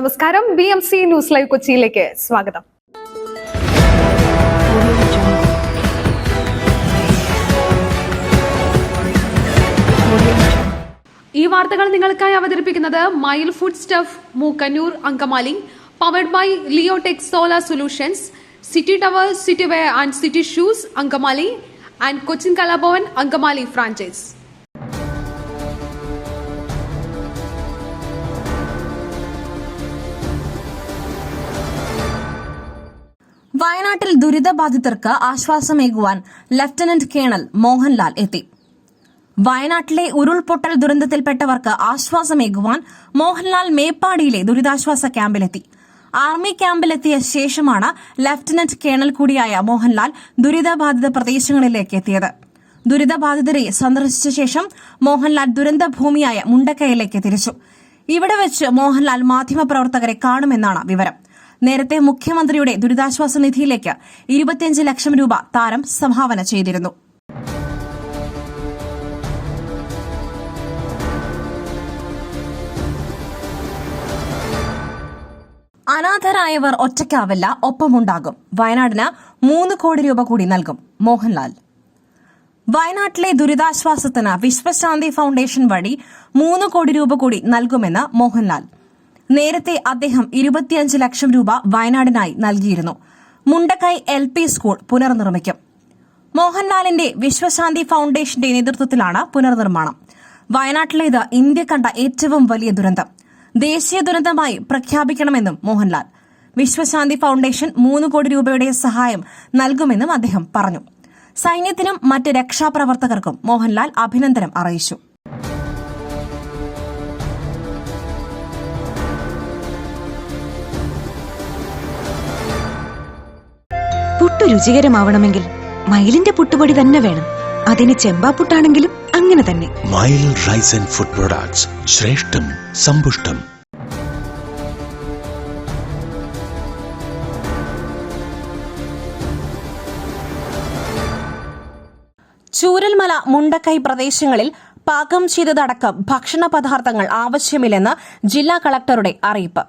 നമസ്കാരം. BMC news live കൊച്ചിയിലേക്ക് സ്വാഗതം. ഈ വാർത്തകൾ നിങ്ങൾക്കായി അവതരിപ്പിക്കുന്നത് mile food stuff Mookkannoor Angamaly, powered by Leotech solar solutions, city tower, city wear and city shoes Angamaly and Cochin Kalabhavan Angamaly franchise. വയനാട്ടിൽ ദുരിതബാധിതർക്ക് ആശ്വാസമേകുവാൻ ലഫ്റ്റനന്റ് കേണൽ മോഹൻലാൽ എത്തി. വയനാട്ടിലെ ഉരുൾപൊട്ടൽ ദുരന്തത്തിൽപ്പെട്ടവർക്ക് ആശ്വാസമേകുവാൻ മോഹൻലാൽ മേപ്പാടിയിലെ ദുരിതാശ്വാസ ക്യാമ്പിലെത്തി. ആർമി ക്യാമ്പിലെത്തിയ ശേഷമാണ് ലഫ്റ്റനന്റ് കേണൽ കൂടിയായ മോഹൻലാൽ ദുരിതബാധിത പ്രദേശങ്ങളിലേക്ക് എത്തിയത്. ദുരിതബാധിതരെ സന്ദർശിച്ച ശേഷം മോഹൻലാൽ ദുരന്തഭൂമിയായ മുണ്ടക്കയിലേക്ക് തിരിച്ചു. ഇവിടെ വെച്ച് മോഹൻലാൽ മാധ്യമപ്രവർത്തകരെ കാണുമെന്നാണ് വിവരം. നേരത്തെ മുഖ്യമന്ത്രിയുടെ ദുരിതാശ്വാസ നിധിയിലേക്ക് 25 ലക്ഷം രൂപ താരം സംഭാവന ചെയ്തിരുന്നു. അനാഥരായവർ ഒറ്റയ്ക്കാവില്ല, ഒപ്പമുണ്ടാകും. വയനാടിന് 3 കോടി രൂപ കൂടി നൽകും മോഹൻലാൽ. വയനാട്ടിലെ ദുരിതാശ്വാസത്തിന് വിശ്വശാന്തി ഫൌണ്ടേഷൻ വഴി 3 കോടി രൂപ കൂടി നൽകുമെന്ന് മോഹൻലാൽ. നേരത്തെ അദ്ദേഹം 25 ലക്ഷം രൂപ വയനാടിനായി നൽകിയിരുന്നു. മുണ്ടക്കൈ LP സ്കൂൾ പുനർനിർമ്മിക്കും. മോഹൻലാലിന്റെ വിശ്വശാന്തി ഫൌണ്ടേഷന്റെ നേതൃത്വത്തിലാണ് പുനർനിർമ്മാണം. വയനാട്ടിലേത് ഇന്ത്യ കണ്ട ഏറ്റവും വലിയ ദുരന്തം. ദേശീയ ദുരന്തമായി പ്രഖ്യാപിക്കണമെന്നും മോഹൻലാൽ. വിശ്വശാന്തി ഫൌണ്ടേഷൻ 3 കോടി രൂപയുടെ സഹായം നൽകുമെന്നും അദ്ദേഹം പറഞ്ഞു. സൈന്യത്തിനും മറ്റ് രക്ഷാപ്രവർത്തകർക്കും മോഹൻലാൽ അഭിനന്ദനം അറിയിച്ചു. പുട്ട് രുചികരമാവണമെങ്കിൽ മയിലിന്റെ പുട്ടുപൊടി തന്നെ വേണം. അതിന് ചെമ്പാപ്പുട്ടാണെങ്കിലും അങ്ങനെ തന്നെ. മയിൽ റൈസ് ആൻഡ് ഫുഡ് പ്രൊഡക്ട്സ്, ശ്രേഷ്ഠം സമ്പുഷ്ടം. ചൂരൽമല, മുണ്ടക്കൈ പ്രദേശങ്ങളിൽ പാകം ചെയ്തതടക്കം ഭക്ഷണ പദാർത്ഥങ്ങൾ ആവശ്യമില്ലെന്ന് ജില്ലാ കളക്ടറുടെ അറിയിപ്പ്.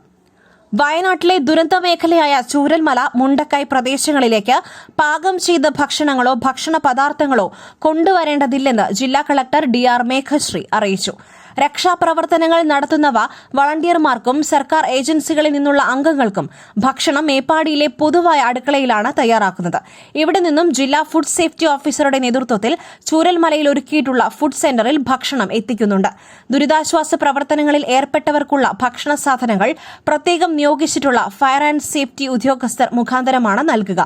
വയനാട്ടിലെ ദുരന്തമേഖലയായ ചൂരൽമല, മുണ്ടക്കൈ പ്രദേശങ്ങളിലേക്ക് പാകം ചെയ്ത ഭക്ഷണങ്ങളോ ഭക്ഷണ പദാർത്ഥങ്ങളോ കൊണ്ടുവരേണ്ടതില്ലെന്ന് ജില്ലാ കളക്ടർ DR മേഘശ്രീ അറിയിച്ചു. രക്ഷാപ്രവർത്തനങ്ങൾ നടത്തുന്നവ വളണ്ടിയർമാർക്കും സർക്കാർ ഏജൻസികളിൽ നിന്നുള്ള അംഗങ്ങൾക്കും ഭക്ഷണം മേപ്പാടിയിലെ പൊതുവായ അടുക്കളയിലാണ് തയ്യാറാക്കുന്നത്. ഇവിടെ നിന്നും ജില്ലാ ഫുഡ് സേഫ്റ്റി ഓഫീസറുടെ നേതൃത്വത്തിൽ ചൂരൽമലയിൽ ഒരുക്കിയിട്ടുള്ള ഫുഡ് സെന്ററിൽ ഭക്ഷണം എത്തിക്കുന്നുണ്ട്. ദുരിതാശ്വാസ പ്രവർത്തനങ്ങളിൽ ഏർപ്പെട്ടവർക്കുള്ള ഭക്ഷണ സാധനങ്ങൾ പ്രത്യേകം നിയോഗിച്ചിട്ടുള്ള ഫയർ ആൻഡ് സേഫ്റ്റി ഉദ്യോഗസ്ഥർ മുഖാന്തരമാണ് നൽകുക.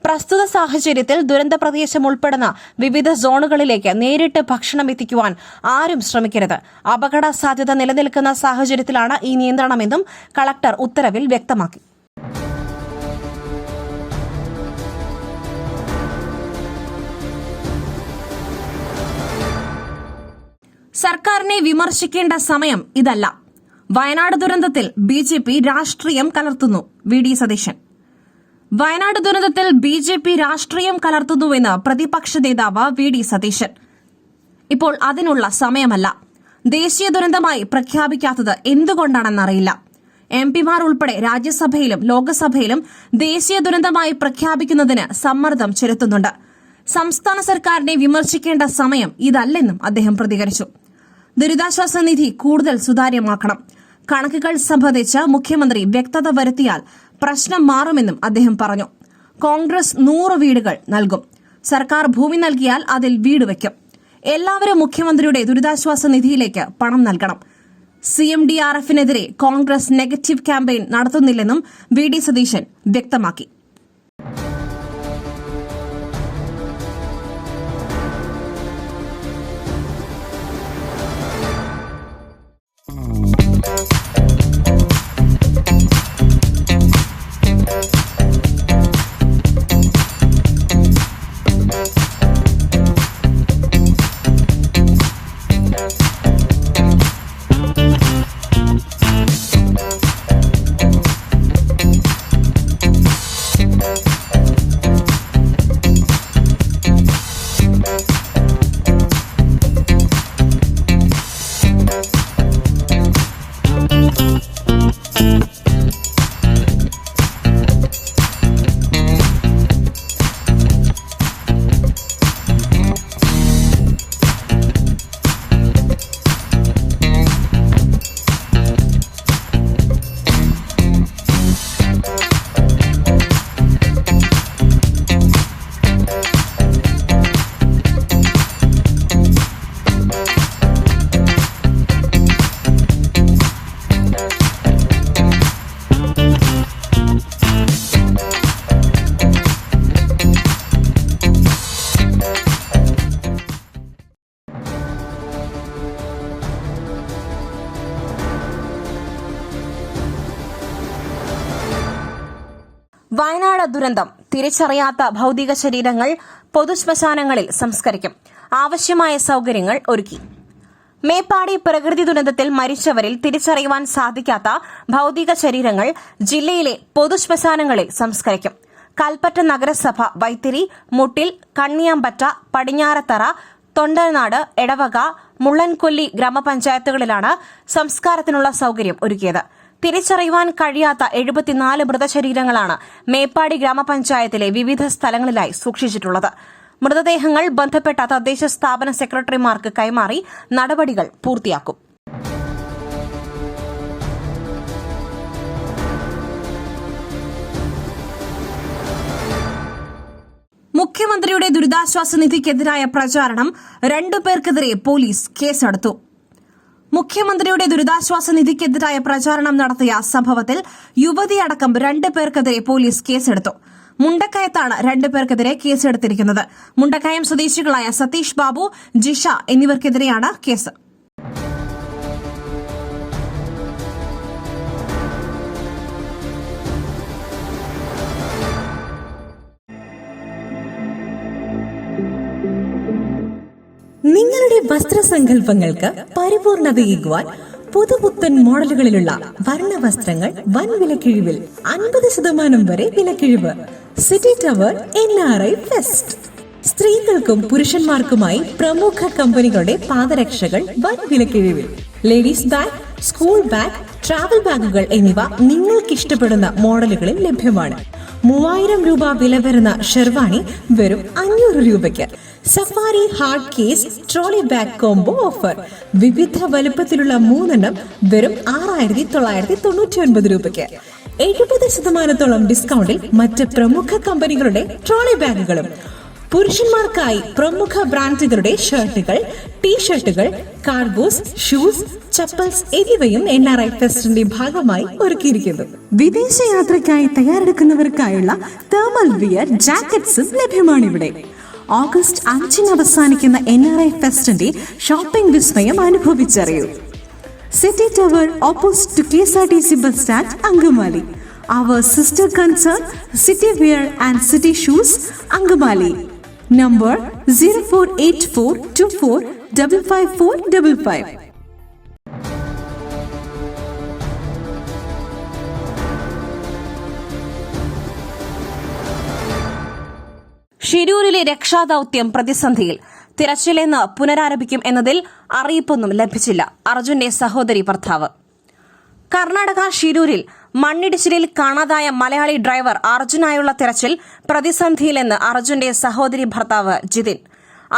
പ്രസ്തുത സാഹചര്യത്തിൽ ദുരന്ത പ്രദേശം ഉൾപ്പെടുന്ന വിവിധ സോണുകളിലേക്ക് നേരിട്ട് ഭക്ഷണം എത്തിക്കുവാൻ ആരും ശ്രമിക്കരുത്. അപകട സാധ്യത നിലനിൽക്കുന്ന സാഹചര്യത്തിലാണ് ഈ നിയന്ത്രണമെന്നും കളക്ടർ ഉത്തരവിൽ വ്യക്തമാക്കി. സർക്കാരിനെ വിമർശിക്കേണ്ട സമയം ഇതല്ല. വയനാട് ദുരന്തത്തിൽ BJP രാഷ്ട്രീയം കലർത്തുന്നു. VD സതീശൻ. വയനാട് ദുരന്തത്തിൽ BJP രാഷ്ട്രീയം കലർത്തുന്നുവെന്ന് പ്രതിപക്ഷ നേതാവ് VD സതീശൻ. ഇപ്പോൾ അതിനുള്ള സമയമല്ല. ദേശീയ ദുരന്തമായി പ്രഖ്യാപിക്കാത്തത് എന്തുകൊണ്ടാണെന്നറിയില്ല. MPമാർ ഉൾപ്പെടെ രാജ്യസഭയിലും ലോക്സഭയിലും ദേശീയ ദുരന്തമായി പ്രഖ്യാപിക്കുന്നതിന് സമ്മർദ്ദം ചെലുത്തുന്നുണ്ട്. സംസ്ഥാന സർക്കാരിനെ വിമർശിക്കേണ്ട സമയം ഇതല്ലെന്നും അദ്ദേഹം പ്രതികരിച്ചു. ദുരിതാശ്വാസ നിധി കൂടുതൽ സുതാര്യമാക്കണം. കണക്കുകൾ സംബന്ധിച്ച് മുഖ്യമന്ത്രി വ്യക്തത വരുത്തിയാൽ പ്രശ്നം മാറുമെന്നും അദ്ദേഹം പറഞ്ഞു. കോൺഗ്രസ് 100 വീടുകൾ നൽകും. സർക്കാർ ഭൂമി നൽകിയാൽ അതിൽ വീട് വയ്ക്കും. എല്ലാവരും മുഖ്യമന്ത്രിയുടെ ദുരിതാശ്വാസ നിധിയിലേക്ക് പണം നൽകണം. CMDRFനെതിരെ കോൺഗ്രസ് നെഗറ്റീവ് ക്യാമ്പയിൻ നടത്തുന്നില്ലെന്നും VD സതീശൻ വ്യക്തമാക്കി. ദുരന്തം തിരിച്ചറിയാത്ത ഭൌതിക ശരീരങ്ങൾ പൊതുശ്മശാനങ്ങളിൽ സംസ്കരിക്കും. ആവശ്യമായ സൌകര്യങ്ങൾ ഒരുക്കി. മേപ്പാടി പ്രകൃതി ദുരന്തത്തിൽ മരിച്ചവരിൽ തിരിച്ചറിയുവാൻ സാധിക്കാത്ത ഭൌതിക ശരീരങ്ങൾ ജില്ലയിലെ പൊതുശ്മശാനങ്ങളിൽ സംസ്കരിക്കും. കൽപ്പറ്റ നഗരസഭ വൈത്തിരി, മുട്ടിൽ, കണ്ണിയാമ്പറ്റ, പടിഞ്ഞാറത്തറ, തൊണ്ടനാട്, എടവക, മുള്ളൻകൊല്ലി ഗ്രാമപഞ്ചായത്തുകളിലാണ് സംസ്കാരത്തിനുള്ള സൌകര്യം ഒരുക്കിയത്. തിരിച്ചറിയുവാൻ കഴിയാത്ത 74 മൃതശരീരങ്ങളാണ് മേപ്പാടി ഗ്രാമപഞ്ചായത്തിലെ വിവിധ സ്ഥലങ്ങളിലായി സൂക്ഷിച്ചിട്ടുള്ളത്. മൃതദേഹങ്ങൾ ബന്ധപ്പെട്ട തദ്ദേശ സ്ഥാപന സെക്രട്ടറിമാർക്ക് കൈമാറി നടപടികൾ പൂർത്തിയാക്കും. മുഖ്യമന്ത്രിയുടെ ദുരിതാശ്വാസ നിധിക്കെതിരായ പ്രചാരണം 2 പേർക്കെതിരെ പോലീസ് കേസെടുത്തു. മുഖ്യമന്ത്രിയുടെ ദുരിതാശ്വാസ നിധിക്കെതിരായ പ്രചാരണം നടത്തിയ സംഭവത്തിൽ യുവതിയടക്കം 2 പേർക്കെതിരെ പോലീസ് കേസെടുത്തു. മുണ്ടക്കയത്താണ് 2 പേർക്കെതിരെ കേസെടുത്തിരിക്കുന്നത്. മുണ്ടക്കയം സ്വദേശികളായ സതീഷ് ബാബു, ജിഷ എന്നിവർക്കെതിരെയാണ് കേസ്. നിങ്ങളുടെ വസ്ത്രസങ്കല്പങ്ങൾക്ക് പരിപൂർണതയേകുവാൻ പുതുപുത്തൻ മോഡലുകളിലുള്ള വർണ്ണവസ്ത്രങ്ങൾ വൻ വിലക്കിഴിവിൽ 50% വരെ വിലക്കിഴിവ്. City tower NRI fest. സ്ത്രീകൾക്കും പുരുഷന്മാർക്കുമായി പ്രമുഖ കമ്പനികളുടെ പാദരക്ഷകൾ വൻ വിലക്കിഴിവിൽ. Ladies bag, school bag, travel ബാഗുകൾ എന്നിവ നിങ്ങൾക്കിഷ്ടപ്പെടുന്ന മോഡലുകളിൽ ലഭ്യമാണ്. 3000 രൂപ വില വരുന്ന ഷെർവാണി വെറും 500 രൂപയ്ക്ക്. Safari hard case trolley bag combo offer. വിവിധ വലുപ്പത്തിലുള്ള 3 എണ്ണം വെറും 6999 രൂപയ്ക്ക്. 70% ഡിസ്കൗണ്ടിൽ മറ്റ് പ്രമുഖ കമ്പനികളുടെ ട്രോളി ബാഗുകളും. പുരുഷന്മാർക്കായി പ്രമുഖ ബ്രാൻഡുകളുടെ ഷർട്ടുകൾ, ടീഷർട്ടുകൾ, കാർഗോസ്, ഷൂസ്, ചപ്പൽസ് എന്നിവയും NRI ഫെസ്റ്റിന്റെ ഭാഗമായി ഒരുക്കിയിരിക്കുന്നു. വിദേശയാത്രയ്ക്കായി തയ്യാറെടുക്കുന്നവർക്കായുള്ള തേർമൽ വിയർ ജാക്കറ്റ്സും ലഭ്യമാണിവിടെ. ഓഗസ്റ്റ് 5 അവസാനിക്കുന്ന NRI ഫെസ്റ്റിന്റെ ഷോപ്പിംഗ് വിസ്മയം അനുഭവിച്ചറിയൂ. City tower opposite to KSRTC bus stand, Angamaly. Our sister concern, City Wear and City Shoes, Angamali. Number 048424555555. ഷിരൂരിലെ രക്ഷാദൌത്യം പ്രതിസന്ധിയിൽ. തിരച്ചിലെന്ന് പുനരാരംഭിക്കും എന്നതിൽ അറിയിപ്പൊന്നും ലഭിച്ചില്ല. അർജുന്റെ സഹോദരി ഭർത്താവ്. കർണാടക ഷിരൂരിൽ മണ്ണിടിച്ചിലിൽ കാണാതായ മലയാളി ഡ്രൈവർ അർജുനായുള്ള തിരച്ചിൽ പ്രതിസന്ധിയിലെന്ന് അർജുന്റെ സഹോദരി ഭർത്താവ് ജിതിൻ.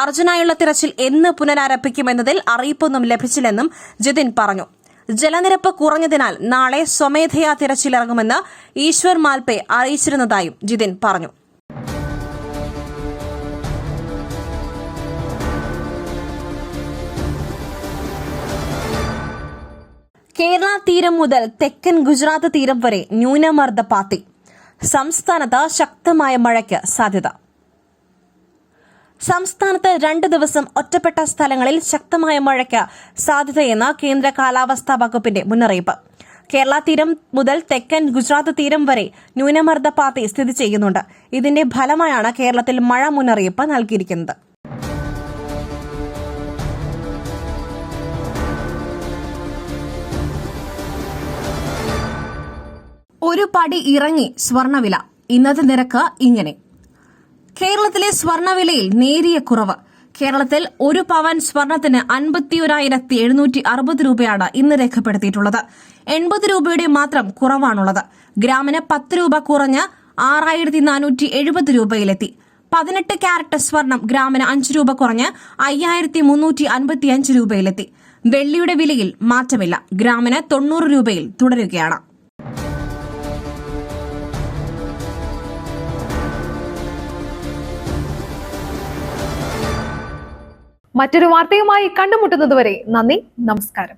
അർജുനായുള്ള തിരച്ചിൽ എന്ന് പുനരാരംഭിക്കുമെന്നതിൽ അറിയിപ്പൊന്നും ലഭിച്ചില്ലെന്നും ജിതിൻ പറഞ്ഞു. ജലനിരപ്പ് കുറഞ്ഞതിനാൽ നാളെ സ്വമേധയാ തിരച്ചിലിറങ്ങുമെന്ന് ഈശ്വർ മാൽപെ അറിയിച്ചിരുന്നതായും ജിതിൻ പറഞ്ഞു. കേരള തീരം മുതൽ തെക്കൻ ഗുജറാത്ത് തീരം വരെ ന്യൂനമർദ്ദപാത്തി. സംസ്ഥാനത്ത് ശക്തമായ മഴയ്ക്ക് സാധ്യത. സംസ്ഥാനത്ത് 2 ദിവസം ഒറ്റപ്പെട്ട സ്ഥലങ്ങളിൽ ശക്തമായ മഴയ്ക്ക് സാധ്യതയെന്ന് കേന്ദ്ര കാലാവസ്ഥാ വകുപ്പിന്റെ മുന്നറിയിപ്പ്. കേരള തീരം മുതൽ തെക്കൻ ഗുജറാത്ത് തീരം വരെ ന്യൂനമർദ്ദപാത്തി സ്ഥിതി ചെയ്യുന്നുണ്ട്. ഇതിന്റെ ഫലമായാണ് കേരളത്തിൽ മഴ മുന്നറിയിപ്പ് നൽകിയിരിക്കുന്നത്. ഒരു പടി ഇറങ്ങി സ്വർണവില. ഇന്നത്തെ നിരക്ക് ഇങ്ങനെ. കേരളത്തിലെ സ്വർണവിലയിൽ നേരിയ കുറവ്. കേരളത്തിൽ 1 പവൻ സ്വർണത്തിന് 51,760 രൂപയാണ് ഇന്ന് രേഖപ്പെടുത്തിയിട്ടുള്ളത്. 80 രൂപയുടെ മാത്രം കുറവാണുള്ളത്. ഗ്രാമിന് 10 രൂപ കുറഞ്ഞ് 6,470 രൂപയിലെത്തി. 18 ക്യാരറ്റ് സ്വർണം ഗ്രാമിന് 5 രൂപ കുറഞ്ഞ് 5,355 രൂപയിലെത്തി. വെള്ളിയുടെ വിലയിൽ മാറ്റമില്ല. ഗ്രാമിന് 90 രൂപയിൽ തുടരുകയാണ്. മറ്റൊരു വാർത്തയുമായി കണ്ടുമുട്ടുന്നതുവരെ നന്ദി, നമസ്കാരം.